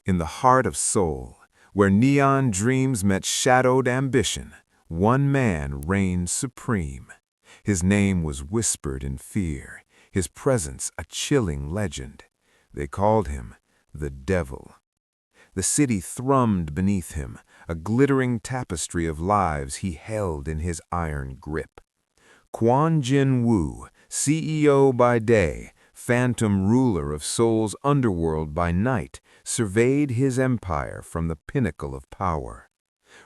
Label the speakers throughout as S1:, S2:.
S1: In the heart of Seoul, where neon dreams met shadowed ambition, one man reigned supreme. His name was whispered in fear, his presence a chilling legend. They called him the Devil. The city thrummed beneath him, a glittering tapestry of lives he held in his iron grip. Kwon Jin-Woo, CEO by day, phantom ruler of Seoul's underworld by night, surveyed his empire from the pinnacle of power.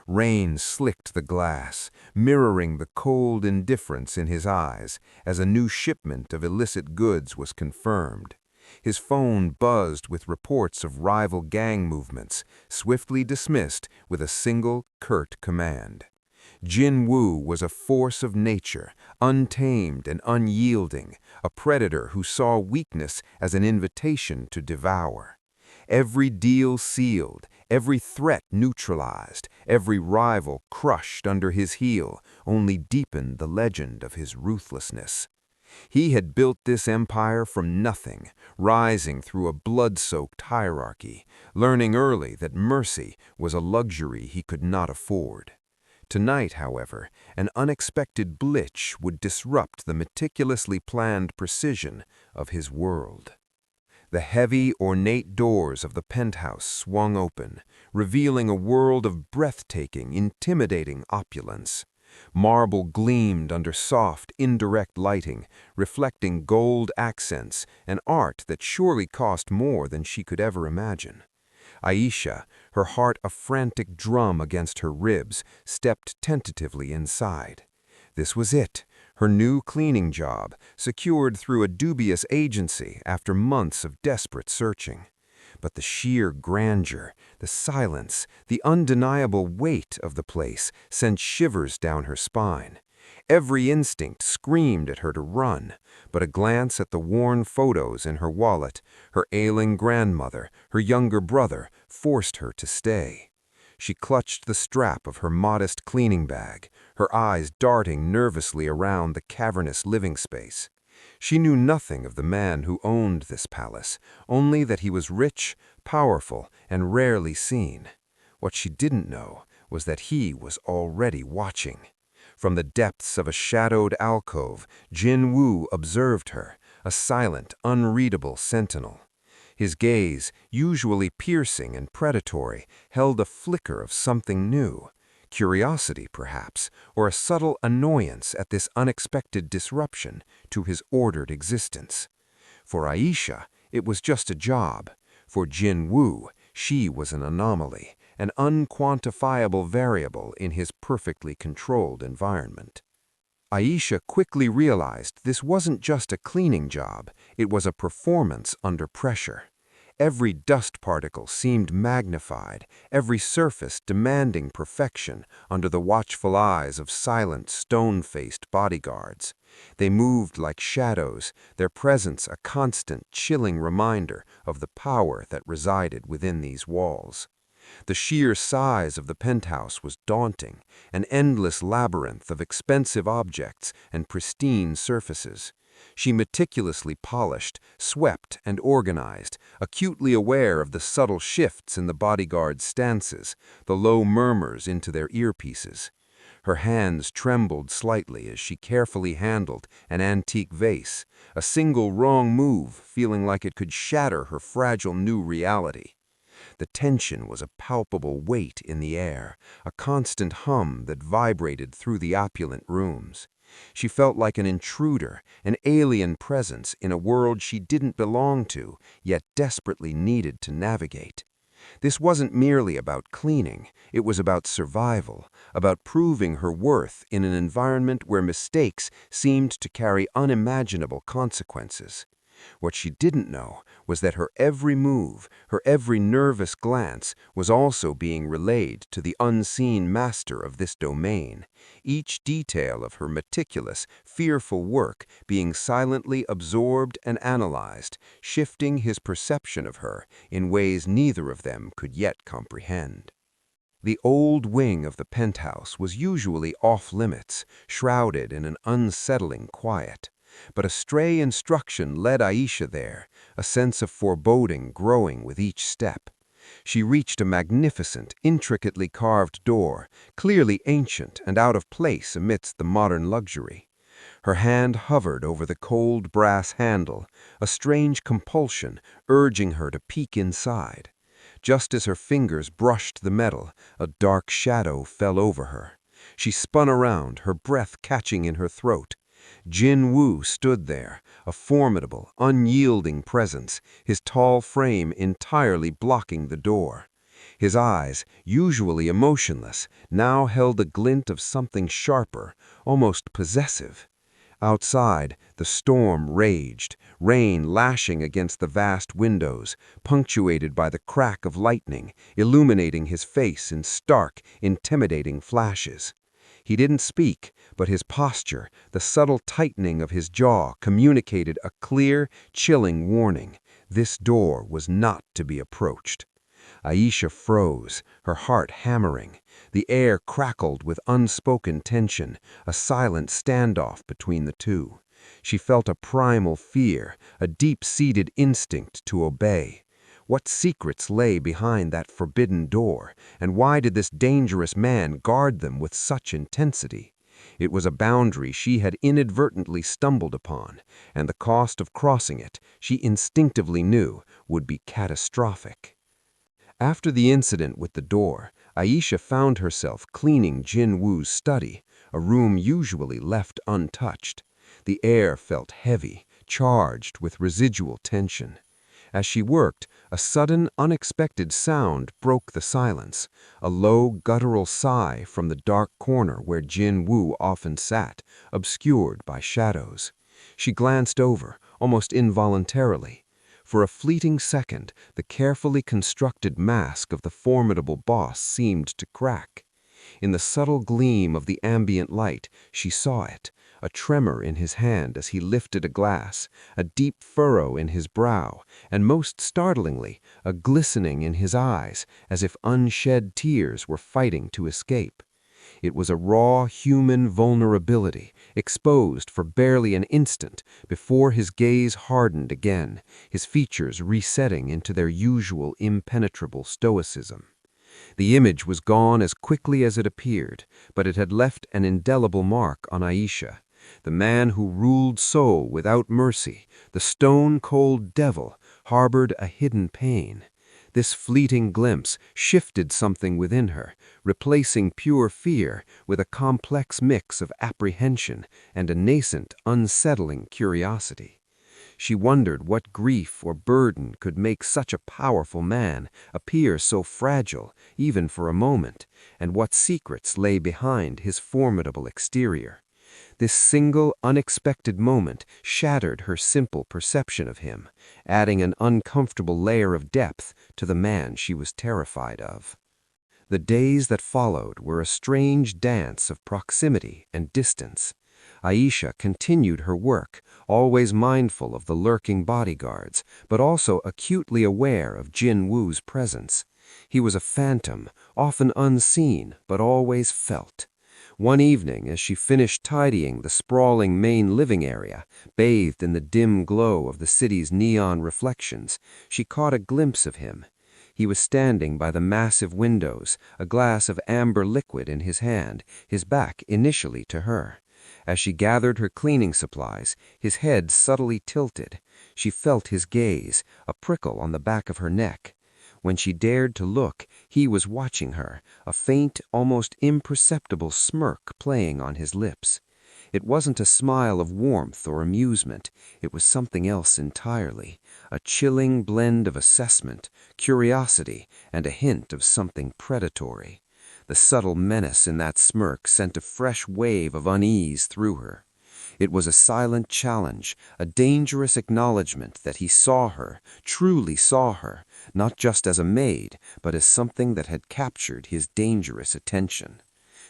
S1: Rain slicked the glass, mirroring the cold indifference in his eyes as a new shipment of illicit goods was confirmed. His phone buzzed with reports of rival gang movements, swiftly dismissed with a single curt command. Jin-Woo was a force of nature, untamed and unyielding, a predator who saw weakness as an invitation to devour. Every deal sealed, every threat neutralized, every rival crushed under his heel only deepened the legend of his ruthlessness. He had built this empire from nothing, rising through a blood-soaked hierarchy, learning early that mercy was a luxury he could not afford. Tonight, however, an unexpected glitch would disrupt the meticulously planned precision of his world. The heavy, ornate doors of the penthouse swung open, revealing a world of breathtaking, intimidating opulence. Marble gleamed under soft, indirect lighting, reflecting gold accents and art that surely cost more than she could ever imagine. Aisha, her heart a frantic drum against her ribs, stepped tentatively inside. This was it, her new cleaning job, secured through a dubious agency after months of desperate searching. But the sheer grandeur, the silence, the undeniable weight of the place sent shivers down her spine. Every instinct screamed at her to run, but a glance at the worn photos in her wallet, her ailing grandmother, her younger brother, forced her to stay. She clutched the strap of her modest cleaning bag, her eyes darting nervously around the cavernous living space. She knew nothing of the man who owned this palace, only that he was rich, powerful, and rarely seen. What she didn't know was that he was already watching. From the depths of a shadowed alcove, Jin-Woo observed her, a silent, unreadable sentinel. His gaze, usually piercing and predatory, held a flicker of something new. Curiosity, perhaps, or a subtle annoyance at this unexpected disruption to his ordered existence. For Aisha, it was just a job. For Jin-Woo, she was an anomaly, an unquantifiable variable in his perfectly controlled environment. Aisha quickly realized this wasn't just a cleaning job, it was a performance under pressure. Every dust particle seemed magnified, every surface demanding perfection under the watchful eyes of silent, stone-faced bodyguards. They moved like shadows, their presence a constant, chilling reminder of the power that resided within these walls. The sheer size of the penthouse was daunting, an endless labyrinth of expensive objects and pristine surfaces. She meticulously polished, swept, and organized, acutely aware of the subtle shifts in the bodyguards' stances, the low murmurs into their earpieces. Her hands trembled slightly as she carefully handled an antique vase, a single wrong move feeling like it could shatter her fragile new reality. The tension was a palpable weight in the air, a constant hum that vibrated through the opulent rooms. She felt like an intruder, an alien presence in a world she didn't belong to, yet desperately needed to navigate. This wasn't merely about cleaning, it was about survival, about proving her worth in an environment where mistakes seemed to carry unimaginable consequences. What she didn't know was that her every move, her every nervous glance was also being relayed to the unseen master of this domain, each detail of her meticulous, fearful work being silently absorbed and analyzed, shifting his perception of her in ways neither of them could yet comprehend. The old wing of the penthouse was usually off-limits, shrouded in an unsettling quiet. But a stray instruction led Aisha there, a sense of foreboding growing with each step.
S2: She reached a magnificent, intricately carved door, clearly ancient and out of place amidst the modern luxury. Her hand hovered over the cold brass handle, a strange compulsion urging her to peek inside. Just as her fingers brushed the metal, a dark shadow fell over her. She spun around, her breath catching in her throat. Jin-Woo stood there, a formidable, unyielding presence, his tall frame entirely blocking the door. His eyes, usually emotionless, now held a glint of something sharper, almost possessive. Outside, the storm raged, rain lashing against the vast windows, punctuated by the crack of lightning, illuminating his face in stark, intimidating flashes. He didn't speak, but his posture, the subtle tightening of his jaw, communicated a clear, chilling warning. This door was not to be approached. Aisha froze, her heart hammering. The air crackled with unspoken tension, a silent standoff between the two. She felt a primal fear, a deep-seated instinct to obey. What secrets lay behind that forbidden door, and why did this dangerous man guard them with such intensity? It was a boundary she had inadvertently stumbled upon, and the cost of crossing it, she instinctively knew, would be catastrophic. After the incident with the door, Aisha found herself cleaning Jin-Woo's study, a room usually left untouched. The air felt heavy, charged with residual tension. As she worked, a sudden, unexpected sound broke the silence, a low, guttural sigh from the dark corner where Jin-Woo often sat, obscured by shadows. She glanced over, almost involuntarily. For a fleeting second, the carefully constructed mask of the formidable boss seemed to crack. In the subtle gleam of the ambient light, she saw it, a tremor in his hand as he lifted a glass, a deep furrow in his brow, and most startlingly, a glistening in his eyes, as if unshed tears were fighting to escape. It was a raw human vulnerability, exposed for barely an instant before his gaze hardened again, his features resetting into their usual impenetrable stoicism. The image was gone as quickly as it appeared, but it had left an indelible mark on Aisha. The man who ruled Seoul without mercy, the stone-cold devil, harbored a hidden pain. This fleeting glimpse shifted something within her, replacing pure fear with a complex mix of apprehension and a nascent, unsettling curiosity. She wondered what grief or burden could make such a powerful man appear so fragile, even for a moment, and what secrets lay behind his formidable exterior. This single, unexpected moment shattered her simple perception of him, adding an uncomfortable layer of depth to the man she was terrified of. The days that followed were a strange dance of proximity and distance. Aisha continued her work, always mindful of the lurking bodyguards, but also acutely aware of Jin-Woo's presence. He was a phantom, often unseen, but always felt. One evening, as she finished tidying the sprawling main living area, bathed in the dim glow of the city's neon reflections, she caught a glimpse of him. He was standing by the massive windows, a glass of amber liquid in his hand, his back initially to her. As she gathered her cleaning supplies, his head subtly tilted. She felt his gaze, a prickle on the back of her neck. When she dared to look, he was watching her, a faint, almost imperceptible smirk playing on his lips. It wasn't a smile of warmth or amusement, it was something else entirely, a chilling blend of assessment, curiosity, and a hint of something predatory. The subtle menace in that smirk sent a fresh wave of unease through her. It was a silent challenge, a dangerous acknowledgement that he saw her, truly saw her, not just as a maid, but as something that had captured his dangerous attention.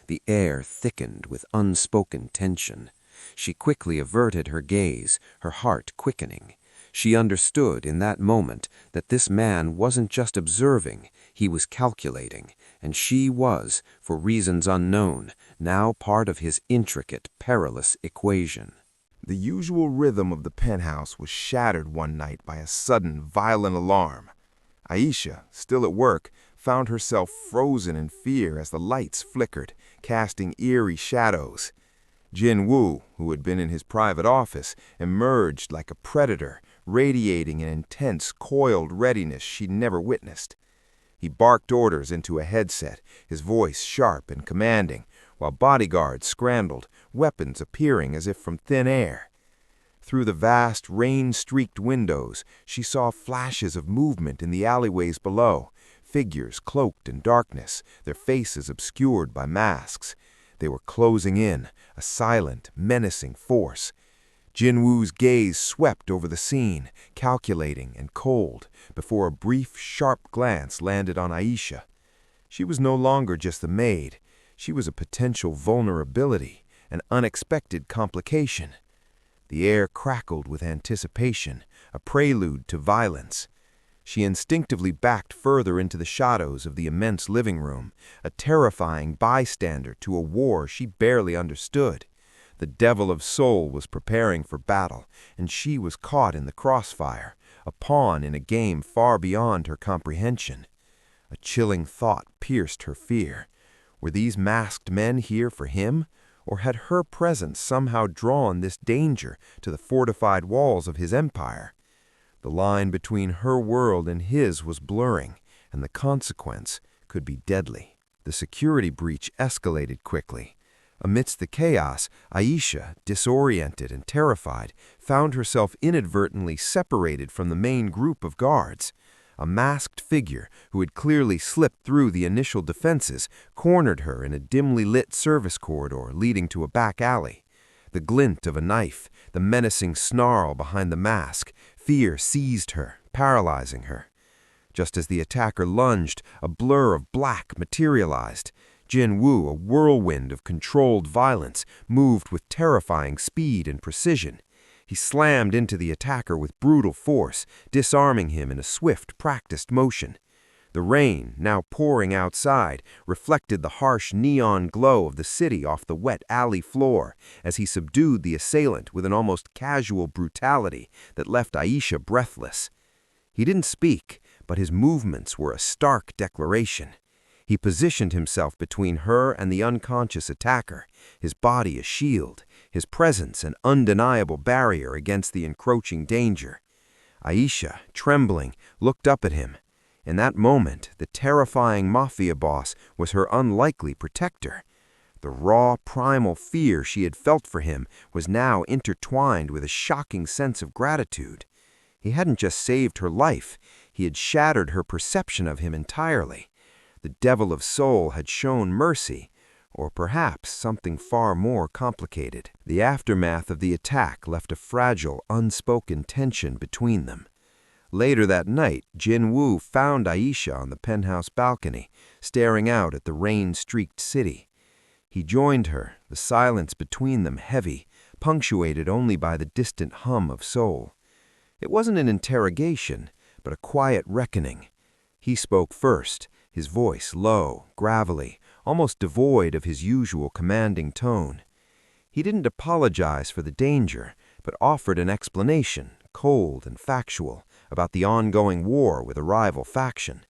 S2: The air thickened with unspoken tension. She quickly averted her gaze, her heart quickening. She understood in that moment that this man wasn't just observing, he was calculating, and she was, for reasons unknown, now part of his intricate, perilous equation.
S3: The usual rhythm of the penthouse was shattered one night by a sudden, violent alarm.
S1: Aisha, still at work, found herself frozen in fear as the lights flickered, casting eerie shadows. Jin-Woo, who had been in his private office, emerged like a predator, radiating an intense, coiled readiness she'd never witnessed. He barked orders into a headset, his voice sharp and commanding, while bodyguards scrambled, weapons appearing as if from thin air. Through the vast, rain-streaked windows, she saw flashes of movement in the alleyways below, figures cloaked in darkness, their faces obscured by masks. They were closing in, a silent, menacing force. Jin-Woo's gaze swept over the scene, calculating and cold, before a brief, sharp glance landed on Aisha. She was no longer just the maid. She was a potential vulnerability, an unexpected complication. The air crackled with anticipation, a prelude to violence. She instinctively backed further into the shadows of the immense living room, a terrifying bystander to a war she barely understood. The Devil of Seoul was preparing for battle, and she was caught in the crossfire, a pawn in a game far beyond her comprehension. A chilling thought pierced her fear. Were these masked men here for him, or had her presence somehow drawn this danger to the fortified walls of his empire? The line between her world and his was blurring, and the consequence could be deadly. The security breach escalated quickly. Amidst the chaos, Aisha, disoriented and terrified, found herself inadvertently separated from the main group of guards. A masked figure, who had clearly slipped through the initial defenses, cornered her in a dimly lit service corridor leading to a back alley. The glint of a knife, the menacing snarl behind the mask, fear seized her, paralyzing her. Just as the attacker lunged, a blur of black materialized. Jin-Woo, a whirlwind of controlled violence, moved with terrifying speed and precision. He slammed into the attacker with brutal force, disarming him in a swift, practiced motion. The rain, now pouring outside, reflected the harsh neon glow of the city off the wet alley floor as he subdued the assailant with an almost casual brutality that left Aisha breathless. He didn't speak, but his movements were a stark declaration. He positioned himself between her and the unconscious attacker, his body a shield, his presence an undeniable barrier against the encroaching danger. Aisha, trembling, looked up at him. In that moment, the terrifying Mafia boss was her unlikely protector. The raw, primal fear she had felt for him was now intertwined with a shocking sense of gratitude. He hadn't just saved her life, he had shattered her perception of him entirely. The Devil of Seoul had shown mercy, or perhaps something far more complicated. The aftermath of the attack left a fragile, unspoken tension between them. Later that night, Jin-Woo found Aisha on the penthouse balcony, staring out at the rain-streaked city. He joined her, the silence between them heavy, punctuated only by the distant hum of Seoul. It wasn't an interrogation, but a quiet reckoning. He spoke first, his voice low, gravelly, almost devoid of his usual commanding tone. He didn't apologize for the danger, but offered an explanation, cold and factual, about the ongoing war with a rival faction.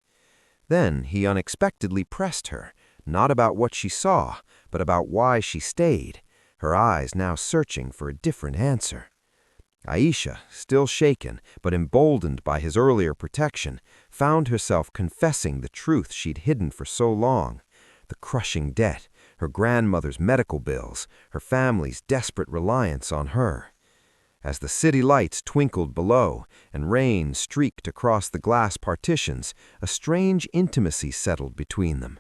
S1: Then he unexpectedly pressed her, not about what she saw, but about why she stayed, her eyes now searching for a different answer. Aisha, still shaken but emboldened by his earlier protection, found herself confessing the truth she'd hidden for so long: the crushing debt, her grandmother's medical bills, her family's desperate reliance on her. As the city lights twinkled below and rain streaked across the glass partitions, a strange intimacy settled between them.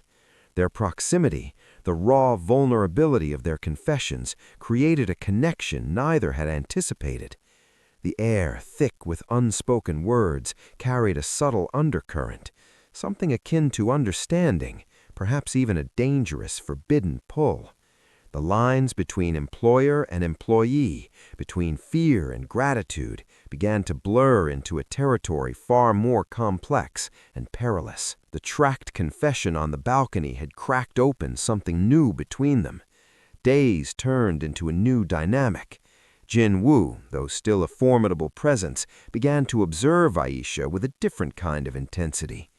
S1: Their proximity, the raw vulnerability of their confessions, created a connection neither had anticipated. The air, thick with unspoken words, carried a subtle undercurrent, something akin to understanding, perhaps even a dangerous, forbidden pull. The lines between employer and employee, between fear and gratitude, began to blur into a territory far more complex and perilous. The tracked confession on the balcony had cracked open something new between them. Days turned into a new dynamic.
S2: Jin-Woo, though still a formidable presence, began to observe Aisha with a different kind of intensity.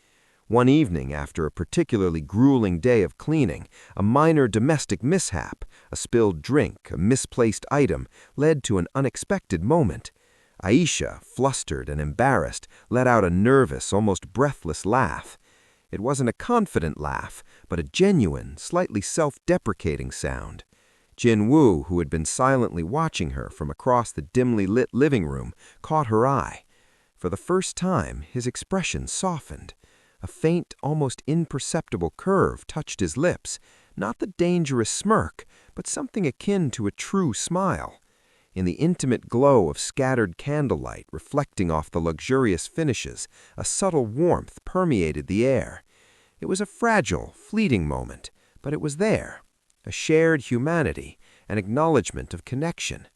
S2: One evening, after a particularly grueling day of cleaning, a minor domestic mishap, a spilled drink, a misplaced item, led to an unexpected moment. Aisha, flustered and embarrassed, let out a nervous, almost breathless laugh. It wasn't a confident laugh, but a genuine, slightly self-deprecating sound. Jin-Woo, who had been silently watching her from across the dimly lit living room, caught her eye. For the first time, his expression softened. A faint, almost imperceptible curve touched his lips, not the dangerous smirk, but something akin to a true smile. In the intimate glow of scattered candlelight reflecting off the luxurious finishes, a subtle warmth permeated the air. It was a fragile, fleeting moment, but it was there. A shared humanity, an acknowledgement of connection.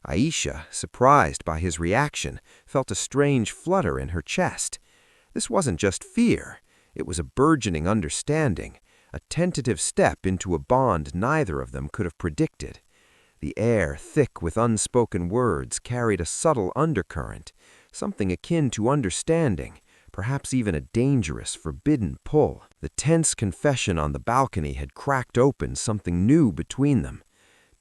S2: Aisha, surprised by his reaction, felt a strange flutter in her chest. This wasn't just fear, it was a burgeoning understanding, a tentative step into a bond neither of them could have predicted. The air, thick with unspoken words, carried a subtle undercurrent, something akin to understanding, perhaps even a dangerous, forbidden pull. The tense confession on the balcony had cracked open something new between them.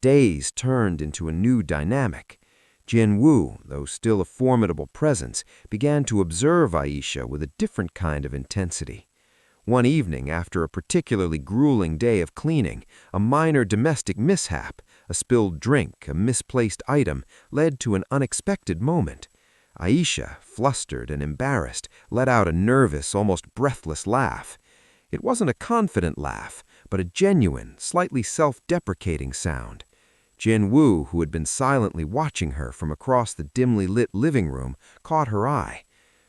S2: Days turned into a new dynamic. Jin-Woo, though still a formidable presence, began to observe Aisha with a different kind of intensity. One evening, after a particularly grueling day of cleaning, a minor domestic mishap, a spilled drink, a misplaced item, led to an unexpected moment. Aisha, flustered and embarrassed, let out a nervous, almost breathless laugh. It wasn't a confident laugh, but a genuine, slightly self-deprecating sound. Jin-Woo, who had been silently watching her from across the dimly lit living room, caught her eye.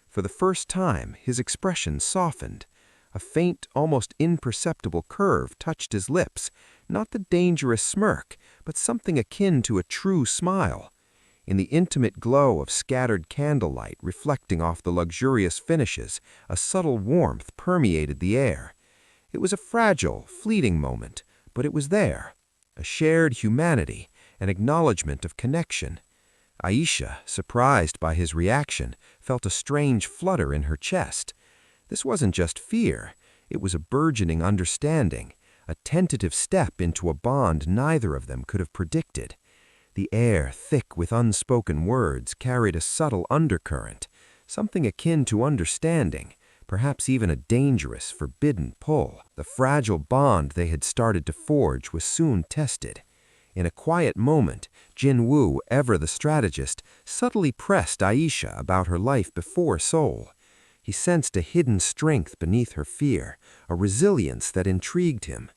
S2: For the first time, his expression softened. A faint, almost imperceptible curve touched his lips, not the dangerous smirk, but something akin to a true smile. In the intimate glow of scattered candlelight reflecting off the luxurious finishes, a subtle warmth permeated the air. It was a fragile, fleeting moment, but it was there. A shared humanity, an acknowledgement of connection. Aisha, surprised by his reaction, felt a strange flutter in her chest. This wasn't just fear, it was a burgeoning understanding, a tentative step into a bond neither of them could have predicted. The air, thick with unspoken words, carried a subtle undercurrent, something akin to understanding, perhaps even a dangerous, forbidden pull. The fragile bond they had started to forge was soon tested. In a quiet moment, Jin-Woo, ever the strategist, subtly pressed Aisha about her life before Seoul. He sensed a hidden strength beneath her fear, a resilience that intrigued him.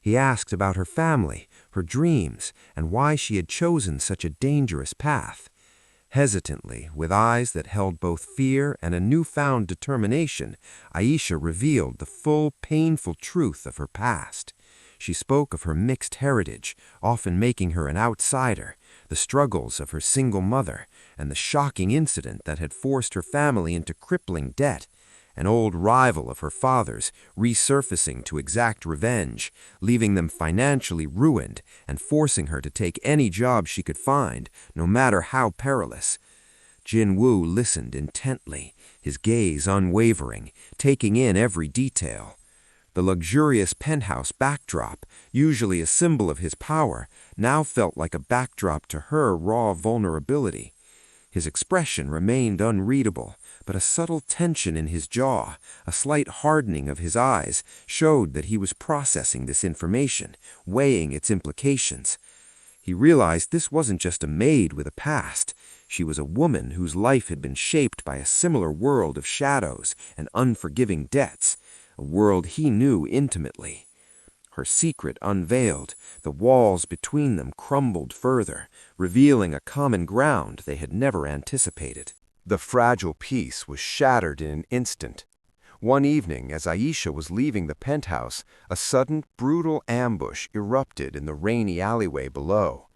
S2: He asked about her family, her dreams, and why she had chosen such a dangerous path. Hesitantly, with eyes that held both fear and a newfound determination, Aisha revealed the full, painful truth of her past. She spoke of her mixed heritage, often making her an outsider, the struggles of her single mother, and the shocking incident that had forced her family into crippling debt. An old rival of her father's, resurfacing to exact revenge, leaving them financially ruined and forcing her to take any job she could find, no matter how perilous. Jin-Woo listened intently, his gaze unwavering, taking in every detail. The luxurious penthouse backdrop, usually a symbol of his power, now felt like a backdrop to her raw vulnerability. His expression remained unreadable, but a subtle tension in his jaw, a slight hardening of his eyes, showed that he was processing this information, weighing its implications. He realized this wasn't just a maid with a past. She was a woman whose life had been shaped by a similar world of shadows and unforgiving debts, a world he knew intimately. Her secret unveiled, the walls between them crumbled further, revealing a common ground they had never anticipated. The fragile peace was shattered in an instant. One evening, as Aisha was leaving the penthouse, a sudden, brutal ambush erupted in the rainy alleyway below.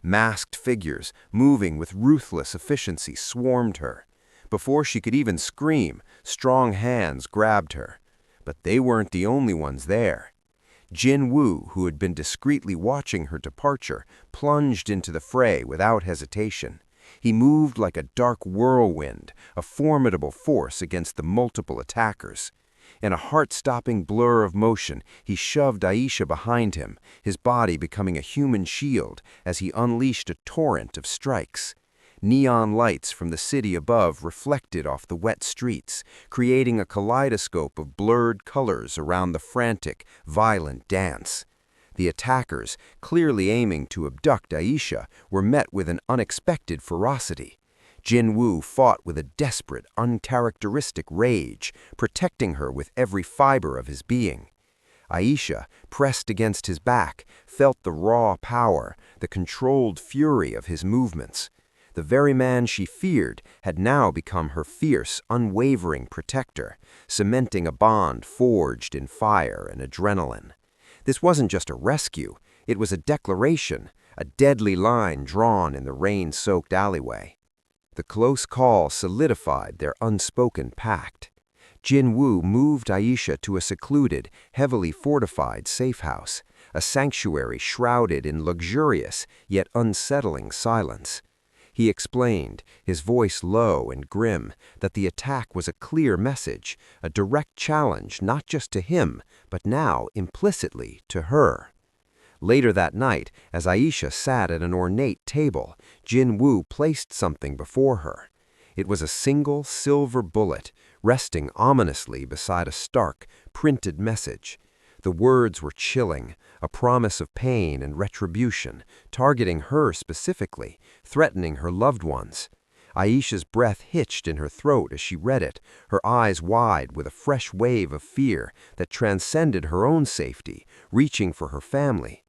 S2: Masked figures, moving with ruthless efficiency, swarmed her. Before she could even scream, strong hands grabbed her. But they weren't the only ones there. Jin-Woo, who had been discreetly watching her departure, plunged into the fray without hesitation. He moved like a dark whirlwind, a formidable force against the multiple attackers. In a heart-stopping blur of motion, he shoved Aisha behind him, his body becoming a human shield as he unleashed a torrent of strikes. Neon lights from the city above reflected off the wet streets, creating a kaleidoscope of blurred colors around the frantic, violent dance. The attackers, clearly aiming to abduct Aisha, were met with an unexpected ferocity. Jin-Woo fought with a desperate, uncharacteristic rage, protecting her with every fiber of his being. Aisha, pressed against his back, felt the raw power, the controlled fury of his movements. The very man she feared had now become her fierce, unwavering protector, cementing a bond forged in fire and adrenaline. This wasn't just a rescue, it was a declaration, a deadly line drawn in the rain-soaked alleyway. The close call solidified their unspoken pact. Jin-Woo moved Aisha to a secluded, heavily fortified safe house, a sanctuary shrouded in luxurious yet unsettling silence. He explained, his voice low and grim, that the attack was a clear message, a direct challenge not just to him, but now, implicitly, to her. Later that night, as Aisha sat at an ornate table, Jin-Woo placed something before her. It was a single silver bullet, resting ominously beside a stark, printed message. The words were chilling, a promise of pain and retribution, targeting her specifically, threatening her loved ones. Aisha's breath hitched in her throat as she read it, her eyes wide with a fresh wave of fear that transcended her own safety, reaching for her family.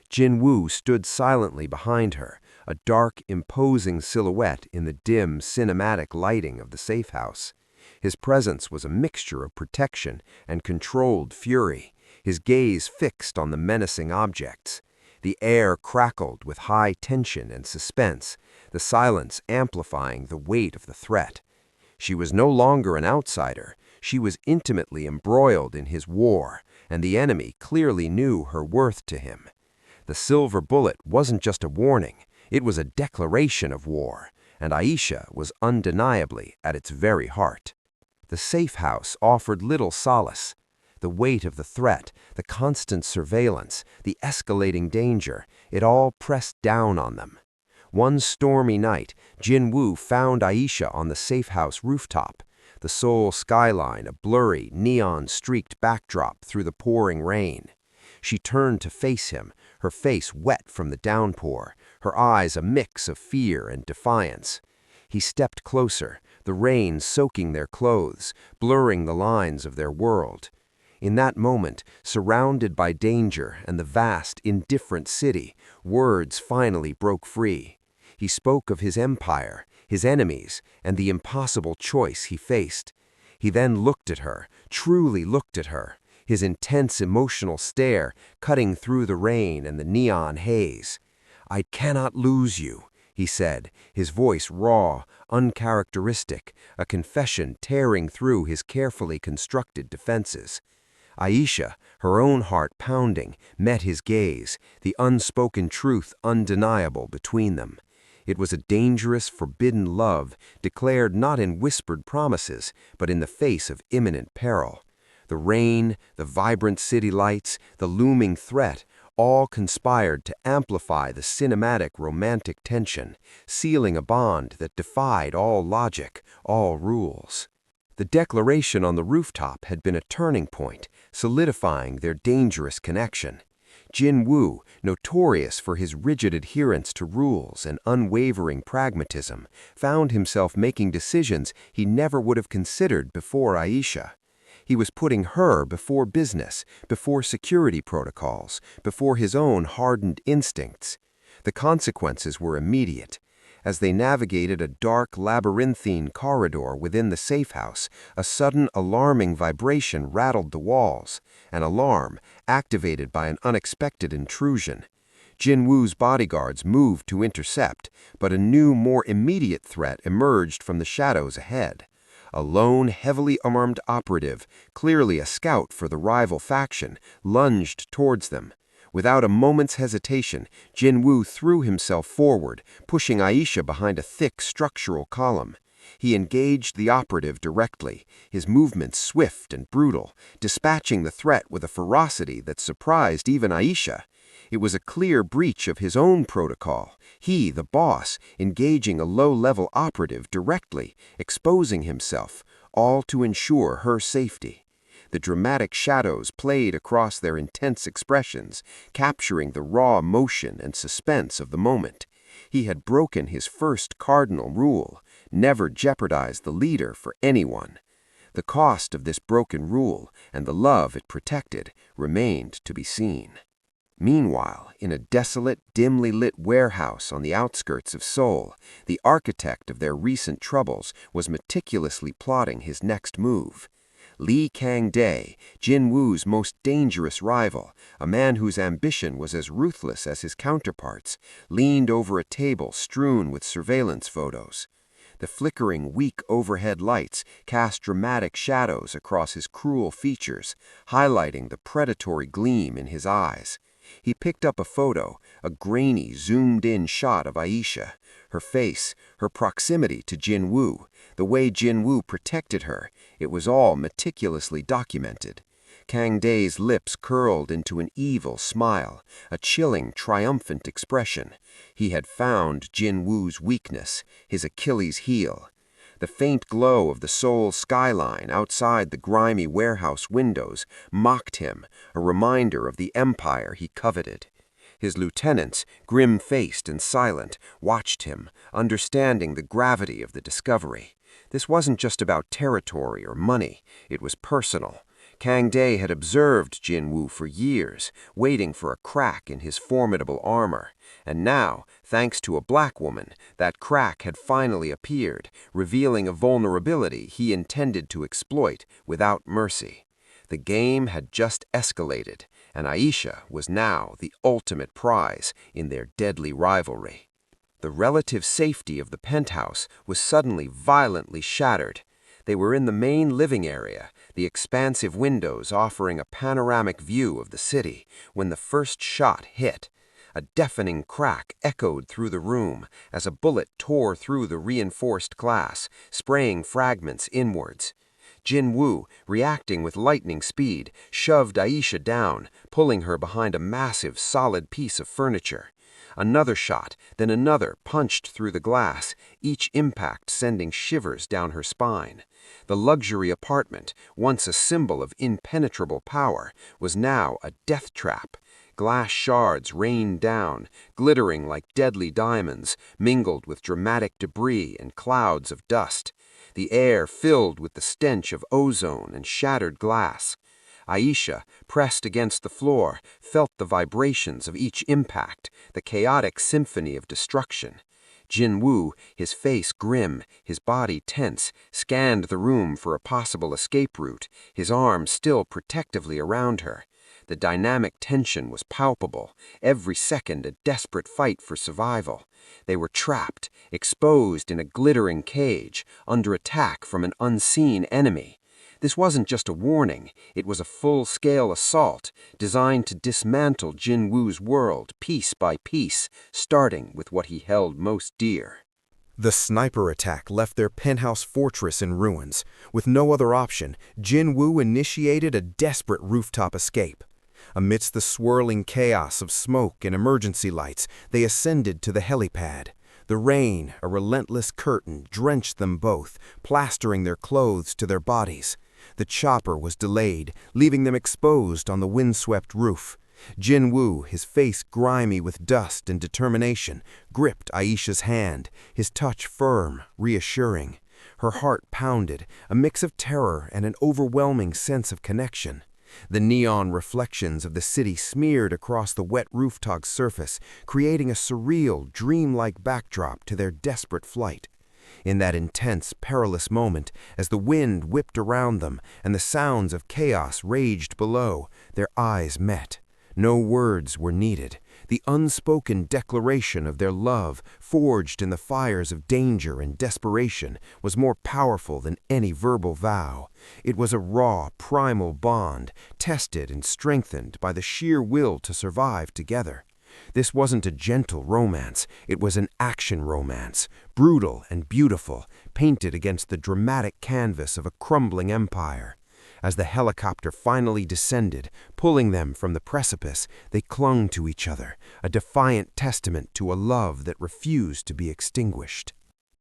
S2: Jin-Woo stood silently behind her, a dark, imposing silhouette in the dim, cinematic lighting of the safe house. His presence was a mixture of protection and controlled fury, his gaze fixed on the menacing objects. The air crackled with high tension and suspense, the silence amplifying the weight of the threat. She was no longer an outsider, she was intimately embroiled in his war, and the enemy clearly knew her worth to him. The silver bullet wasn't just a warning, it was a declaration of war, and Aisha was undeniably at its very heart. The safe house offered little solace. The weight of the threat, the constant surveillance, the escalating danger, it all pressed down on them. One stormy night, Jin-Woo found Aisha on the safe house rooftop, the Seoul skyline a blurry, neon-streaked backdrop through the pouring rain. She turned to face him, her face wet from the downpour, her eyes a mix of fear and defiance. He stepped closer, the rain soaking their clothes, blurring the lines of their world. In that moment, surrounded by danger and the vast, indifferent city, words finally broke free. He spoke of his empire, his enemies, and the impossible choice he faced. He then looked at her, truly looked at her, his intense emotional stare cutting through the rain and the neon haze. "I cannot lose you," he said, his voice raw, uncharacteristic, a confession tearing through his carefully constructed defenses. Aisha, her own heart pounding, met his gaze, the unspoken truth undeniable between them. It was a dangerous, forbidden love, declared not in whispered promises, but in the face of imminent peril. The rain, the vibrant city lights, the looming threat, all conspired to amplify the cinematic romantic tension, sealing a bond that defied all logic, all rules. The declaration on the rooftop had been a turning point, solidifying their dangerous connection. Jin-Woo, notorious for his rigid adherence to rules and unwavering pragmatism, found himself making decisions he never would have considered before Aisha. He was putting her before business, before security protocols, before his own hardened instincts. The consequences were immediate. As they navigated a dark, labyrinthine corridor within the safe house, a sudden alarming vibration rattled the walls, an alarm activated by an unexpected intrusion. Jin-Woo's bodyguards moved to intercept, but a new, more immediate threat emerged from the shadows ahead. A lone, heavily armed operative, clearly a scout for the rival faction, lunged towards them. Without a moment's hesitation, Jin-Woo threw himself forward, pushing Aisha behind a thick structural column. He engaged the operative directly, his movements swift and brutal, dispatching the threat with a ferocity that surprised even Aisha. It was a clear breach of his own protocol. He, the boss, engaging a low-level operative directly, exposing himself, all to ensure her safety. The dramatic shadows played across their intense expressions, capturing the raw motion and suspense of the moment. He had broken his first cardinal rule: never jeopardize the leader for anyone. The cost of this broken rule, and the love it protected, remained to be seen. Meanwhile, in a desolate, dimly lit warehouse on the outskirts of Seoul, the architect of their recent troubles was meticulously plotting his next move. Lee Kang-dae, Jin-Woo's most dangerous rival, a man whose ambition was as ruthless as his counterparts, leaned over a table strewn with surveillance photos. The flickering, weak overhead lights cast dramatic shadows across his cruel features, highlighting the predatory gleam in his eyes. He picked up a photo, a grainy, zoomed-in shot of Aisha. Her face, her proximity to Jin-Woo, the way Jin-Woo protected her, it was all meticulously documented. Kang-dae's lips curled into an evil smile, a chilling, triumphant expression. He had found Jin-Woo's weakness, his Achilles heel. The faint glow of the Seoul skyline outside the grimy warehouse windows mocked him, a reminder of the empire he coveted. His lieutenants, grim-faced and silent, watched him, understanding the gravity of the discovery. This wasn't just about territory or money, it was personal. Kang-dae had observed Jin-Woo for years, waiting for a crack in his formidable armor. And now, thanks to a black woman, that crack had finally appeared, revealing a vulnerability he intended to exploit without mercy. The game had just escalated, and Aisha was now the ultimate prize in their deadly rivalry. The relative safety of the penthouse was suddenly violently shattered. They were in the main living area, the expansive windows offering a panoramic view of the city, when the first shot hit. A deafening crack echoed through the room as a bullet tore through the reinforced glass, spraying fragments inwards. Jin-Woo, reacting with lightning speed, shoved Aisha down, pulling her behind a massive, solid piece of furniture. Another shot, then another punched through the glass, each impact sending shivers down her spine. The luxury apartment, once a symbol of impenetrable power, was now a death trap. Glass shards rained down, glittering like deadly diamonds, mingled with dramatic debris and clouds of dust. The air filled with the stench of ozone and shattered glass. Aisha, pressed against the floor, felt the vibrations of each impact, the chaotic symphony of destruction. Jin-Woo, his face grim, his body tense, scanned the room for a possible escape route, his arm still protectively around her. The dynamic tension was palpable, every second a desperate fight for survival. They were trapped, exposed in a glittering cage, under attack from an unseen enemy. This wasn't just a warning, it was a full-scale assault, designed to dismantle Jin-Woo's world piece by piece, starting with what he held most dear.
S3: The sniper attack left their penthouse fortress in ruins. With no other option, Jin-Woo initiated a desperate rooftop escape. Amidst the swirling chaos of smoke and emergency lights, they ascended to the helipad. The rain, a relentless curtain, drenched them both, plastering their clothes to their bodies. The chopper was delayed, leaving them exposed on the windswept roof. Jin-Woo, his face grimy with dust and determination, gripped Aisha's hand, his touch firm, reassuring. Her heart pounded, a mix of terror and an overwhelming sense of connection. The neon reflections of the city smeared across the wet rooftop surface, creating a surreal, dreamlike backdrop to their desperate flight. In that intense, perilous moment, as the wind whipped around them and the sounds of chaos raged below, their eyes met. No words were needed. the unspoken declaration of their love, forged in the fires of danger and desperation, was more powerful than any verbal vow. It was a raw, primal bond, tested and strengthened by the sheer will to survive together. This wasn't a gentle romance, it was an action romance, brutal and beautiful, painted against the dramatic canvas of a crumbling empire. As the helicopter finally descended, pulling them from the precipice, they clung to each other, a defiant testament to a love that refused to be extinguished.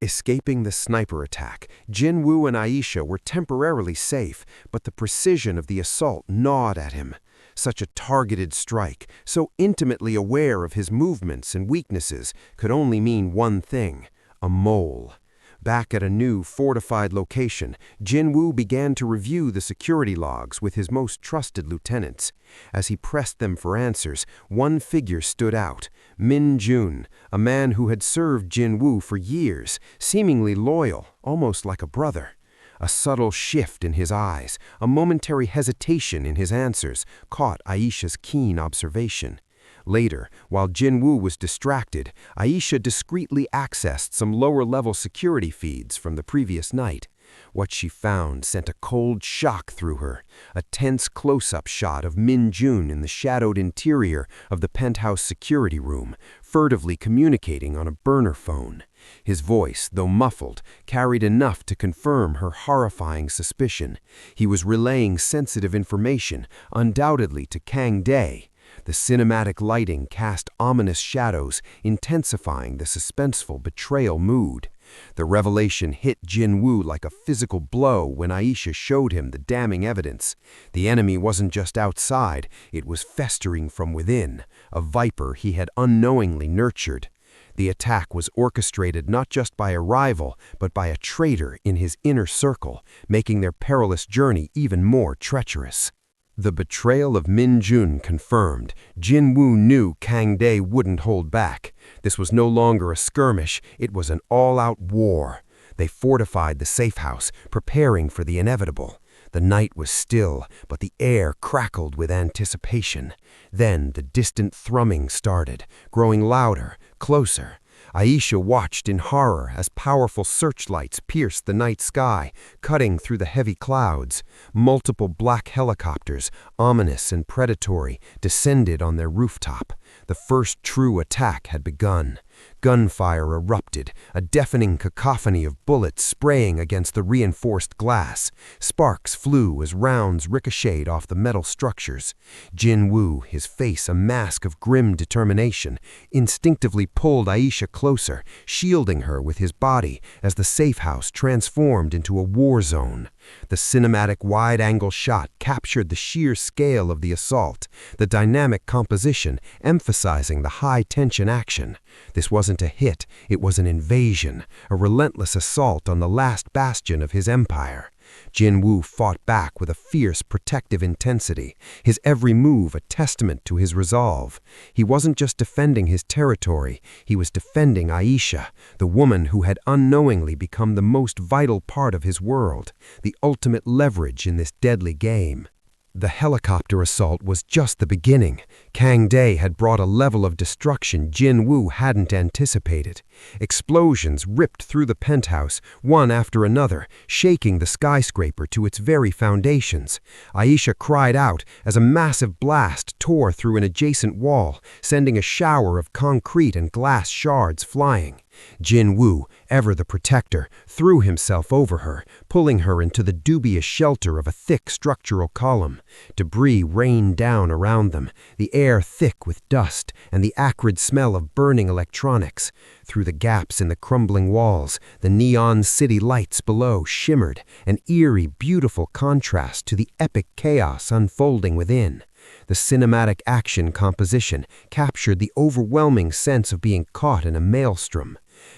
S3: Escaping the sniper attack, Jin-Woo and Aisha were temporarily safe, but the precision of the assault gnawed at him. Such a targeted strike, so intimately aware of his movements and weaknesses, could only mean one thing: a mole. Back at a new, fortified location, Jin-Woo began to review the security logs with his most trusted lieutenants. As he pressed them for answers, one figure stood out: Min-jun, a man who had served Jin-Woo for years, seemingly loyal, almost like a brother. A subtle shift in his eyes, a momentary hesitation in his answers, caught Aisha's keen observation. Later, while Jin-Woo was distracted, Aisha discreetly accessed some lower-level security feeds from the previous night. What she found sent a cold shock through her: a tense close-up shot of Min-jun in the shadowed interior of the penthouse security room, furtively communicating on a burner phone. His voice, though muffled, carried enough to confirm her horrifying suspicion. He was relaying sensitive information, undoubtedly to Kang Dae. The cinematic lighting cast ominous shadows, intensifying the suspenseful betrayal mood. The revelation hit Jin-Woo like a physical blow when Aisha showed him the damning evidence. The enemy wasn't just outside, it was festering from within, a viper he had unknowingly nurtured. The attack was orchestrated not just by a rival, but by a traitor in his inner circle, making their perilous journey even more treacherous. The betrayal of Min-jun confirmed, Jin-Woo knew Kang Dae wouldn't hold back. This was no longer a skirmish, it was an all-out war. They fortified the safe house, preparing for the inevitable. The night was still, but the air crackled with anticipation. Then the distant thrumming started, growing louder, closer. Aisha watched in horror as powerful searchlights pierced the night sky, cutting through the heavy clouds. Multiple black helicopters, ominous and predatory, descended on their rooftop. The first true attack had begun. Gunfire erupted, a deafening cacophony of bullets spraying against the reinforced glass. Sparks flew as rounds ricocheted off the metal structures. Jin-Woo, his face a mask of grim determination, instinctively pulled Aisha closer, shielding her with his body as the safe house transformed into a war zone. The cinematic wide-angle shot captured the sheer scale of the assault, the dynamic composition emphasizing the high-tension action. This wasn't a hit, it was an invasion, a relentless assault on the last bastion of his empire. Jin-Woo fought back with a fierce, protective intensity, his every move a testament to his resolve. He wasn't just defending his territory, he was defending Aisha, the woman who had unknowingly become the most vital part of his world, the ultimate leverage in this deadly game. The helicopter assault was just the beginning. Kang Dae had brought a level of destruction Jin-Woo hadn't anticipated. Explosions ripped through the penthouse, one after another, shaking the skyscraper to its very foundations. Aisha cried out as a massive blast tore through an adjacent wall, sending a shower of concrete and glass shards flying. Jin-Woo, ever the protector, threw himself over her, pulling her into the dubious shelter of a thick structural column. Debris rained down around them, the air thick with dust and the acrid smell of burning electronics. Through the gaps in the crumbling walls, the neon city lights below shimmered, an eerie, beautiful contrast to the epic chaos unfolding within. The cinematic action composition captured the overwhelming sense of being caught in a maelstrom.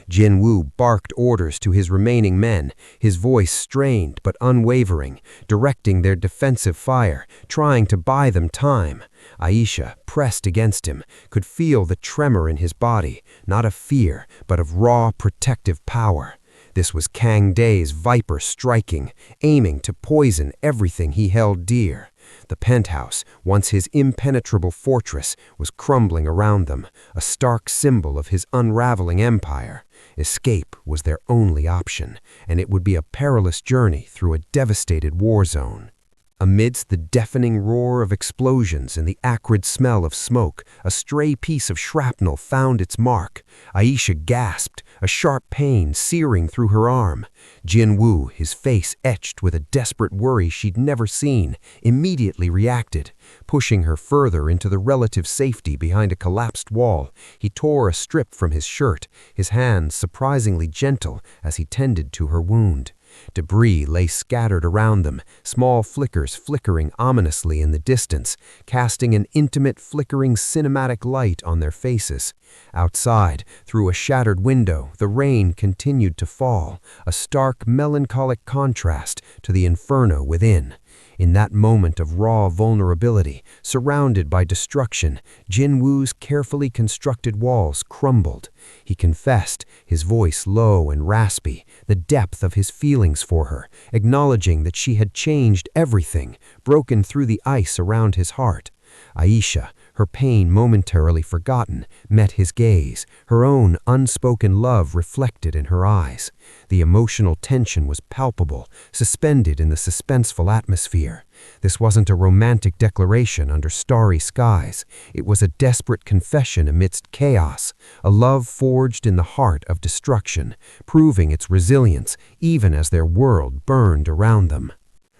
S3: Jin-Woo barked orders to his remaining men, his voice strained but unwavering, directing their defensive fire, trying to buy them time. Aisha, pressed against him, could feel the tremor in his body, not of fear, but of raw, protective power. This was Kang Dae's viper striking, aiming to poison everything he held dear.
S2: The penthouse, once his impenetrable fortress, was crumbling around them, a stark symbol of his unraveling empire. Escape was their only option, and it would be a perilous journey through a devastated war zone. Amidst the deafening roar of explosions and the acrid smell of smoke, a stray piece of shrapnel found its mark. Aisha gasped, a sharp pain searing through her arm. Jin-Woo, his face etched with a desperate worry she'd never seen, immediately reacted. Pushing her further into the relative safety behind a collapsed wall, he tore a strip from his shirt, his hands surprisingly gentle as he tended to her wound. Debris lay scattered around them, small flickers flickering ominously in the distance, casting an intimate, flickering cinematic light on their faces. Outside, through a shattered window, the rain continued to fall, a stark, melancholic contrast to the inferno within. In that moment of raw vulnerability, surrounded by destruction, Jin-Woo's carefully constructed walls crumbled. He confessed, his voice low and raspy, the depth of his feelings for her, acknowledging that she had changed everything, broken through the ice around his heart. Aisha, her pain momentarily forgotten, met his gaze, her own unspoken love reflected in her eyes. The emotional tension was palpable, suspended in the suspenseful atmosphere. This wasn't a romantic declaration under starry skies. It was a desperate confession amidst chaos, a love forged in the heart of destruction, proving its resilience even as their world burned around them.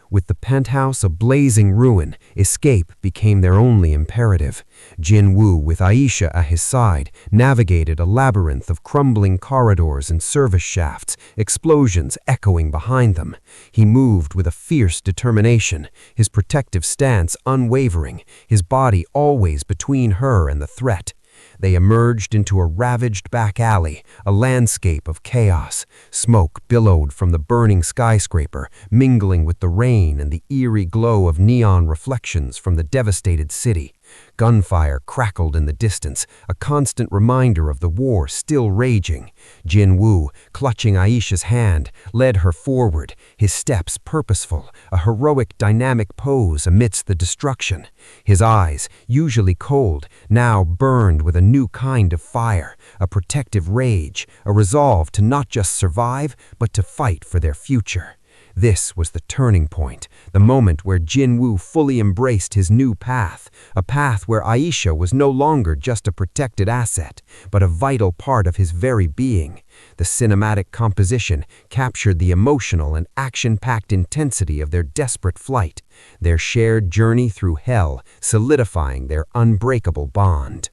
S2: With the penthouse a blazing ruin, escape became their only imperative. Jin-Woo, with Aisha at his side, navigated a labyrinth of crumbling corridors and service shafts, explosions echoing behind them. He moved with a fierce determination, his protective stance unwavering, his body always between her and the threat. They emerged into a ravaged back alley, a landscape of chaos. Smoke billowed from the burning skyscraper, mingling with the rain and the eerie glow of neon reflections from the devastated city. Gunfire crackled in the distance, a constant reminder of the war still raging. Jin-Woo, clutching Aisha's hand, led her forward, his steps purposeful, a heroic dynamic pose amidst the destruction. His eyes, usually cold, now burned with a new kind of fire, a protective rage, a resolve to not just survive, but to fight for their future. This was the turning point, the moment where Jin-Woo fully embraced his new path, a path where Aisha was no longer just a protected asset, but a vital part of his very being. The cinematic composition captured the emotional and action-packed intensity of their desperate flight, their shared journey through hell, solidifying their unbreakable bond.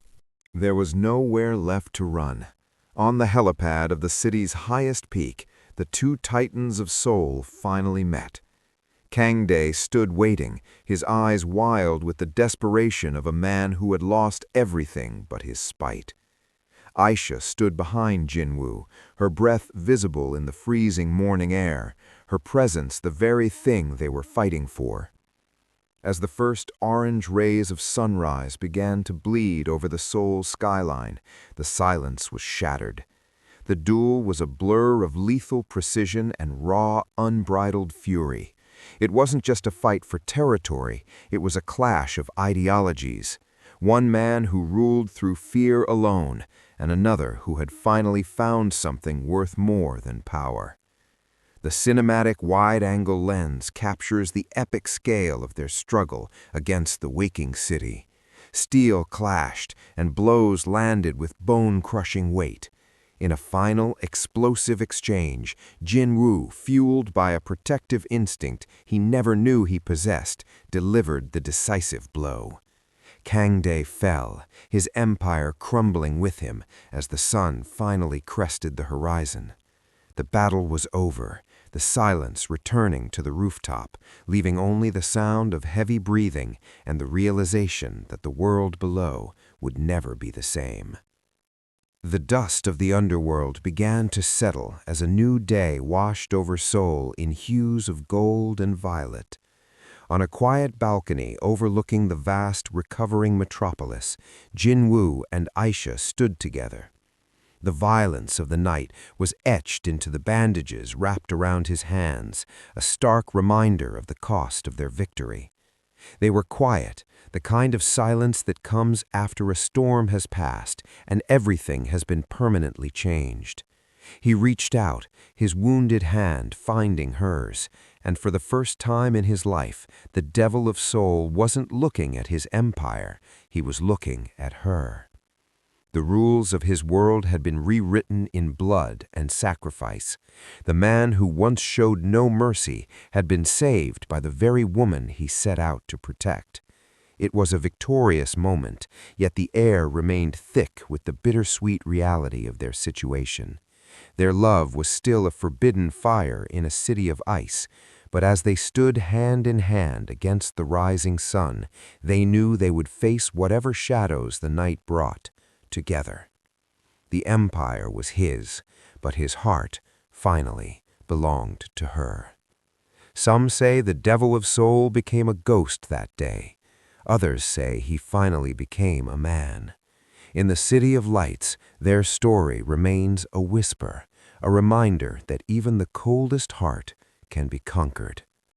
S1: There was nowhere left to run. On the helipad of the city's highest peak, the two titans of Seoul finally met. Kang-dae stood waiting, his eyes wild with the desperation of a man who had lost everything but his spite. Aisha stood behind Jin-Woo, her breath visible in the freezing morning air, her presence the very thing they were fighting for. As the first orange rays of sunrise began to bleed over the Seoul skyline, the silence was shattered. The duel was a blur of lethal precision and raw, unbridled fury. It wasn't just a fight for territory, it was a clash of ideologies. One man who ruled through fear alone, and another who had finally found something worth more than power. The cinematic wide-angle lens captures the epic scale of their struggle against the waking city. Steel clashed, and blows landed with bone-crushing weight. In a final, explosive exchange, Jin-Woo, fueled by a protective instinct he never knew he possessed, delivered the decisive blow. Kang-dae fell, his empire crumbling with him as the sun finally crested the horizon. The battle was over, the silence returning to the rooftop, leaving only the sound of heavy breathing and the realization that the world below would never be the same. The dust of the underworld began to settle as a new day washed over Seoul in hues of gold and violet. On a quiet balcony overlooking the vast, recovering metropolis, Jin-Woo and Aisha stood together. The violence of the night was etched into the bandages wrapped around his hands, a stark reminder of the cost of their victory.
S2: They were quiet, the kind of silence that comes after a storm has passed and everything has been permanently changed. He reached out, his wounded hand finding hers, and for the first time in his life, the Devil of Seoul wasn't looking at his empire, he was looking at her. The rules of his world had been rewritten in blood and sacrifice. The man who once showed no mercy had been saved by the very woman he set out to protect. It was a victorious moment, yet the air remained thick with the bittersweet reality of their situation. Their love was still a forbidden fire in a city of ice, but as they stood hand in hand against the rising sun, they knew they would face whatever shadows the night brought, together. The empire was his, but his heart, finally, belonged to her. Some say the Devil of Seoul became a ghost that day. Others say he finally became a man. In the City of Lights, their story remains a whisper, a reminder that even the coldest heart can be conquered.